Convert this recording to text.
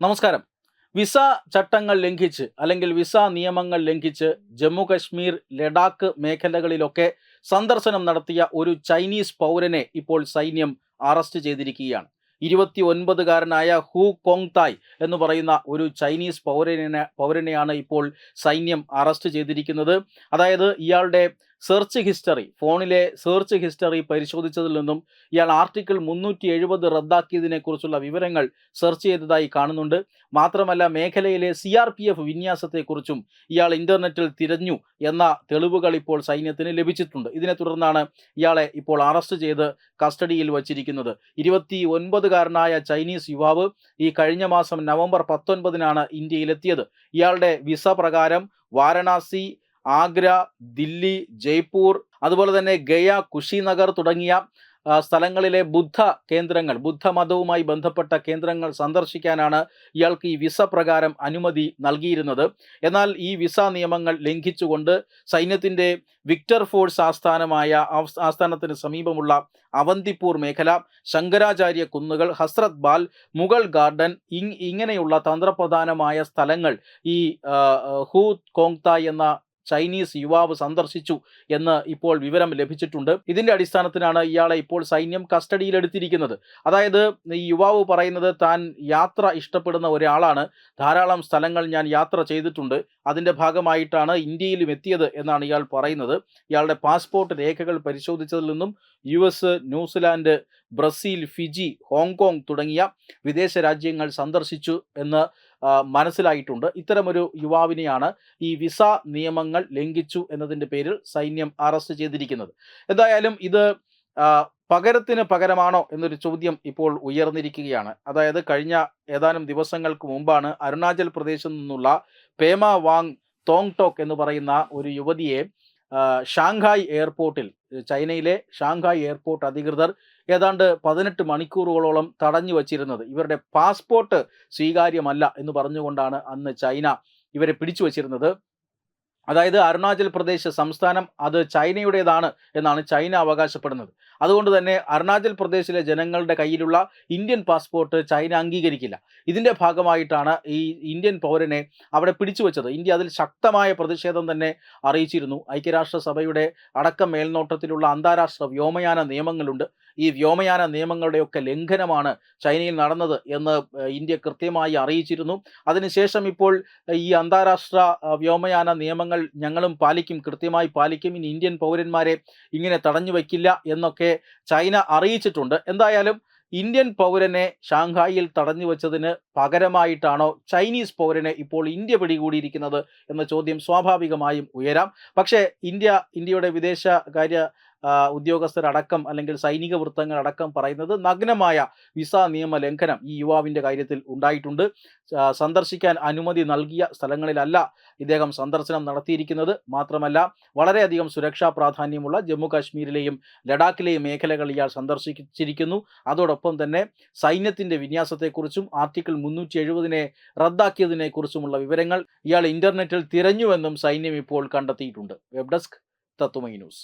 നമസ്കാരം. വിസ ചട്ടങ്ങൾ ലംഘിച്ച് അല്ലെങ്കിൽ വിസ നിയമങ്ങൾ ലംഘിച്ച് ജമ്മു കശ്മീർ, ലഡാക്ക് മേഖലകളിലൊക്കെ സന്ദർശനം നടത്തിയ ഒരു ചൈനീസ് പൗരനെ ഇപ്പോൾ സൈന്യം അറസ്റ്റ് ചെയ്തിരിക്കുകയാണ്. 29കാരനായ ഹു കോങ് തായ് എന്ന് പറയുന്ന ഒരു ചൈനീസ് പൗരനെയാണ് ഇപ്പോൾ സൈന്യം അറസ്റ്റ് ചെയ്തിരിക്കുന്നത്. അതായത് ഇയാളുടെ ഫോണിലെ സെർച്ച് ഹിസ്റ്ററി പരിശോധിച്ചതിൽ നിന്നും ഇയാൾ ആർട്ടിക്കിൾ 370 റദ്ദാക്കിയതിനെക്കുറിച്ചുള്ള വിവരങ്ങൾ സെർച്ച് ചെയ്തതായി കാണുന്നുണ്ട്. മാത്രമല്ല മേഖലയിലെ CRPF വിന്യാസത്തെക്കുറിച്ചും ഇയാൾ ഇൻ്റർനെറ്റിൽ തിരഞ്ഞു എന്ന തെളിവുകൾ ഇപ്പോൾ സൈന്യത്തിന് ലഭിച്ചിട്ടുണ്ട്. ഇതിനെ തുടർന്നാണ് ഇയാളെ ഇപ്പോൾ അറസ്റ്റ് ചെയ്ത് കസ്റ്റഡിയിൽ വച്ചിരിക്കുന്നത്. 29കാരനായ ചൈനീസ് യുവാവ് ഈ കഴിഞ്ഞ മാസം നവംബർ 19-നാണ് ഇന്ത്യയിലെത്തിയത്. ഇയാളുടെ വിസ പ്രകാരം വാരണാസി, ആഗ്ര, ദില്ലി, ജയ്പൂർ, അതുപോലെ തന്നെ ഗയ, കുശിനഗർ തുടങ്ങിയ സ്ഥലങ്ങളിലെ ബുദ്ധമതവുമായി ബന്ധപ്പെട്ട കേന്ദ്രങ്ങൾ സന്ദർശിക്കാനാണ് ഇയാൾക്ക് ഈ വിസ പ്രകാരം അനുമതി നൽകിയിരുന്നത്. എന്നാൽ ഈ വിസ നിയമങ്ങൾ ലംഘിച്ചുകൊണ്ട് സൈന്യത്തിൻ്റെ വിക്ടർ ഫോഴ്സ് ആസ്ഥാനത്തിന് സമീപമുള്ള അവന്തിപ്പൂർ മേഖല, ശങ്കരാചാര്യ കുന്നുകൾ, ഹസ്രത് ബാൽ, മുഗൾ ഗാർഡൻ ഇങ്ങനെയുള്ള തന്ത്രപ്രധാനമായ സ്ഥലങ്ങൾ ഈ ഹു കോങ് തായ് എന്ന ചൈനീസ് യുവാവ് സന്ദർശിച്ചു എന്ന് ഇപ്പോൾ വിവരം ലഭിച്ചിട്ടുണ്ട്. ഇതിന്റെ അടിസ്ഥാനത്തിലാണ് ഇയാളെ ഇപ്പോൾ സൈന്യം കസ്റ്റഡിയിലെടുത്തിരിക്കുന്നത്. അതായത് ഈ യുവാവ് പറയുന്നത് താൻ യാത്ര ഇഷ്ടപ്പെടുന്ന ഒരാളാണ്, ധാരാളം സ്ഥലങ്ങൾ ഞാൻ യാത്ര ചെയ്തിട്ടുണ്ട്, അതിൻ്റെ ഭാഗമായിട്ടാണ് ഇന്ത്യയിലും എത്തിയത് എന്നാണ് ഇയാൾ പറയുന്നത്. ഇയാളുടെ പാസ്പോർട്ട് രേഖകൾ പരിശോധിച്ചതിൽ നിന്നും US, New Zealand, Brazil, Fiji, Hong Kong തുടങ്ങിയ വിദേശ രാജ്യങ്ങൾ സന്ദർശിച്ചു എന്ന് മനസ്സിലായിട്ടുണ്ട്. ഇത്തരമൊരു യുവാവിനെയാണ് ഈ വിസ നിയമങ്ങൾ ലംഘിച്ചു എന്നതിൻ്റെ പേരിൽ സൈന്യം അറസ്റ്റ് ചെയ്തിരിക്കുന്നത്. എന്തായാലും ഇത് പകരത്തിന് പകരമാണോ എന്നൊരു ചോദ്യം ഇപ്പോൾ ഉയർന്നിരിക്കുകയാണ്. അതായത് കഴിഞ്ഞ ഏതാനും ദിവസങ്ങൾക്ക് മുമ്പാണ് അരുണാചൽ പ്രദേശിൽ നിന്നുള്ള പേമ വാങ് തോങ് ടോക്ക് എന്ന് പറയുന്ന ഒരു യുവതിയെ ഷാങ്ഹായ് എയർപോർട്ടിൽ, ചൈനയിലെ ഷാങ്ഹായ് എയർപോർട്ട് അധികൃതർ ഏതാണ്ട് 18 മണിക്കൂറുകളോളം തടഞ്ഞു വച്ചിരുന്നത്. ഇവരുടെ പാസ്പോർട്ട് സ്വീകാര്യമല്ല എന്ന് പറഞ്ഞുകൊണ്ടാണ് അന്ന് ചൈന ഇവരെ പിടിച്ചു വച്ചിരുന്നത്. അതായത് അരുണാചൽ പ്രദേശ് സംസ്ഥാനം അത് ചൈനയുടേതാണ് എന്നാണ് ചൈന അവകാശപ്പെടുന്നത്. അതുകൊണ്ട് തന്നെ അരുണാചൽ പ്രദേശിലെ ജനങ്ങളുടെ കയ്യിലുള്ള ഇന്ത്യൻ പാസ്പോർട്ട് ചൈന അംഗീകരിക്കില്ല. ഇതിൻ്റെ ഭാഗമായിട്ടാണ് ഈ ഇന്ത്യൻ പൗരനെ അവിടെ പിടിച്ചു വച്ചത്. ഇന്ത്യ അതിൽ ശക്തമായ പ്രതിഷേധം തന്നെ അറിയിച്ചിരുന്നു. ഐക്യരാഷ്ട്രസഭയുടെ അടക്കം മേൽനോട്ടത്തിലുള്ള അന്താരാഷ്ട്ര വ്യോമയാന നിയമങ്ങളുണ്ട്. ഈ വ്യോമയാന നിയമങ്ങളുടെയൊക്കെ ലംഘനമാണ് ചൈനയിൽ നടന്നത് എന്ന് ഇന്ത്യ കൃത്യമായി അറിയിച്ചിരുന്നു. അതിനുശേഷം ഇപ്പോൾ ഈ അന്താരാഷ്ട്ര വ്യോമയാന നിയമങ്ങൾ ഞങ്ങളും പാലിക്കും, കൃത്യമായി പാലിക്കും, ഇനി ഇന്ത്യൻ പൗരന്മാരെ ഇങ്ങനെ തടഞ്ഞു വയ്ക്കില്ല എന്നൊക്കെ ചൈന അറിയിച്ചിട്ടുണ്ട്. എന്തായാലും ഇന്ത്യൻ പൗരനെ ഷാങ്ഹായിൽ തടഞ്ഞു വച്ചതിന് പകരമായിട്ടാണോ ചൈനീസ് പൗരനെ ഇപ്പോൾ ഇന്ത്യ പിടികൂടിയിരിക്കുന്നത് എന്ന ചോദ്യം സ്വാഭാവികമായും ഉയരാം. പക്ഷേ ഇന്ത്യയുടെ വിദേശകാര്യ ഉദ്യോഗസ്ഥരടക്കം അല്ലെങ്കിൽ സൈനിക വൃത്തങ്ങളടക്കം പറയുന്നത് നഗ്നമായ വിസ നിയമ ലംഘനം ഈ യുവാവിൻ്റെ കാര്യത്തിൽ ഉണ്ടായിട്ടുണ്ട്. സന്ദർശിക്കാൻ അനുമതി നൽകിയ സ്ഥലങ്ങളിലല്ല ഇദ്ദേഹം സന്ദർശനം നടത്തിയിരിക്കുന്നത്. മാത്രമല്ല വളരെയധികം സുരക്ഷാ പ്രാധാന്യമുള്ള ജമ്മു കാശ്മീരിലെയും ലഡാക്കിലെയും മേഖലകൾ ഇയാൾ സന്ദർശിച്ചിരിക്കുന്നു. അതോടൊപ്പം തന്നെ സൈന്യത്തിൻ്റെ വിന്യാസത്തെക്കുറിച്ചും ആർട്ടിക്കിൾ 370 റദ്ദാക്കിയതിനെക്കുറിച്ചുമുള്ള വിവരങ്ങൾ ഇയാൾ ഇൻ്റർനെറ്റിൽ തിരഞ്ഞുവെന്നും സൈന്യം ഇപ്പോൾ കണ്ടെത്തിയിട്ടുണ്ട്. വെബ് ഡെസ്ക് തത്തുമൈ ന്യൂസ്.